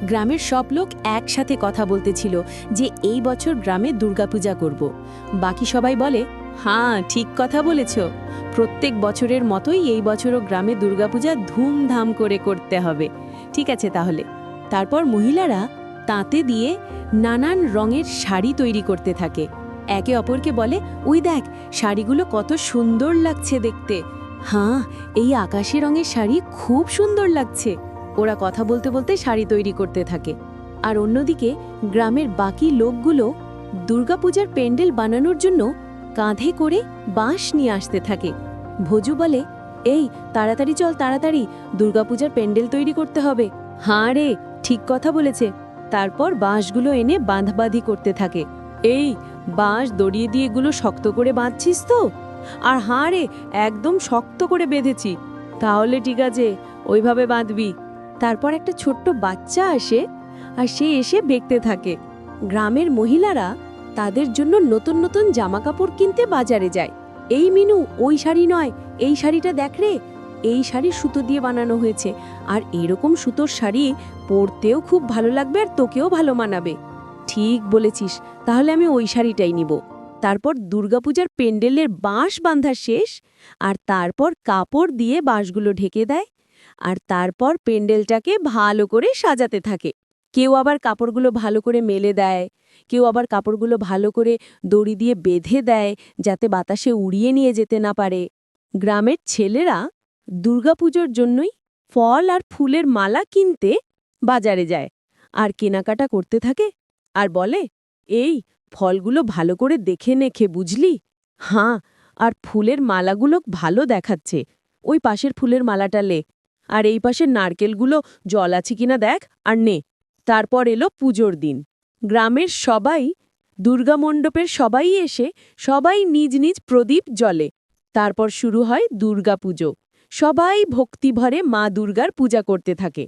গ্রামের সব লোক একসাথে কথা বলতেছিল যে এই বছর গ্রামে দুর্গাপূজা করব। বাকি সবাই বলে, হ্যাঁ ঠিক কথা বলেছ, প্রত্যেক বছরের মতোই এই বছরও গ্রামে দুর্গাপূজা ধুমধাম করে করতে হবে। ঠিক আছে তাহলে। তারপর মহিলারা তাঁতে দিয়ে নানান রঙের শাড়ি তৈরি করতে থাকে। একে অপরকে বলে, ওই দেখ শাড়িগুলো কত সুন্দর লাগছে দেখতে। হ্যাঁ, এই আকাশি রঙের শাড়ি খুব সুন্দর লাগছে। ওরা কথা বলতে বলতে শাড়ি তৈরি করতে থাকে। আর অন্যদিকে গ্রামের বাকি লোকগুলো দুর্গাপূজার প্যান্ডেল বানানোর জন্য কাঁধে করে বাঁশ নিয়ে আসতে থাকে। ভোজু বলে, এই তাড়াতাড়ি চল, তাড়াতাড়ি দুর্গাপূজার প্যান্ডেল তৈরি করতে হবে। হ্যাঁ রে, ঠিক কথা বলেছে। তারপর বাঁশগুলো এনে বাঁধাবাঁধি করতে থাকে। এই বাঁশ দড়িয়ে দিয়ে এগুলো শক্ত করে বাঁধছিস তো? আর হ্যাঁ রে, একদম শক্ত করে বেঁধেছি। তাহলে ঠিক আছে, ওইভাবে বাঁধবি। তারপর একটা ছোট্ট বাচ্চা আসে, আর সে এসে দেখতে থাকে। গ্রামের মহিলারা তাদের জন্য নতুন নতুন জামাকাপড় কিনতে বাজারে যায়। এই মিনু, ওই শাড়ি নয়, এই শাড়িটা দেখ রে, এই শাড়ি সুতো দিয়ে বানানো হয়েছে, আর এরকম সুতোর শাড়ি পরতেও খুব ভালো লাগবে আর তোকেও ভালো মানাবে। ঠিক বলেছিস, তাহলে আমি ওই শাড়িটাই নিব। তারপর দুর্গাপূজার প্যান্ডেলের বাঁশ বাঁধা শেষ, আর তারপর কাপড় দিয়ে বাঁশগুলো ঢেকে দেয়, আর তারপর প্যান্ডেলটাকে ভালো করে সাজাতে থাকে। কেউ আবার কাপড়গুলো ভালো করে মেলে দেয়, কেউ আবার কাপড়গুলো ভালো করে দড়ি দিয়ে বেঁধে দেয় যাতে বাতাসে উড়িয়ে নিয়ে যেতে না পারে। গ্রামের ছেলেরা দুর্গাপুজোর জন্যই ফল আর ফুলের মালা কিনতে বাজারে যায়, আর কেনাকাটা করতে থাকে। আর বলে, এই ফলগুলো ভালো করে দেখে নেখে, বুঝলি? হ্যাঁ, আর ফুলের মালাগুলো ভালো দেখাচ্ছে, ওই পাশের ফুলের মালাটা লে, আর এই পাশের নারকেলগুলো জল আছে কিনা দেখ, আর নে। তারপর এলো পুজোর দিন। গ্রামের সবাই, দুর্গা মণ্ডপের সবাই এসে সবাই নিজ নিজ প্রদীপ জ্বলে। তারপর শুরু হয় দুর্গাপুজো। সবাই ভক্তিভরে মা দুর্গার পূজা করতে থাকে।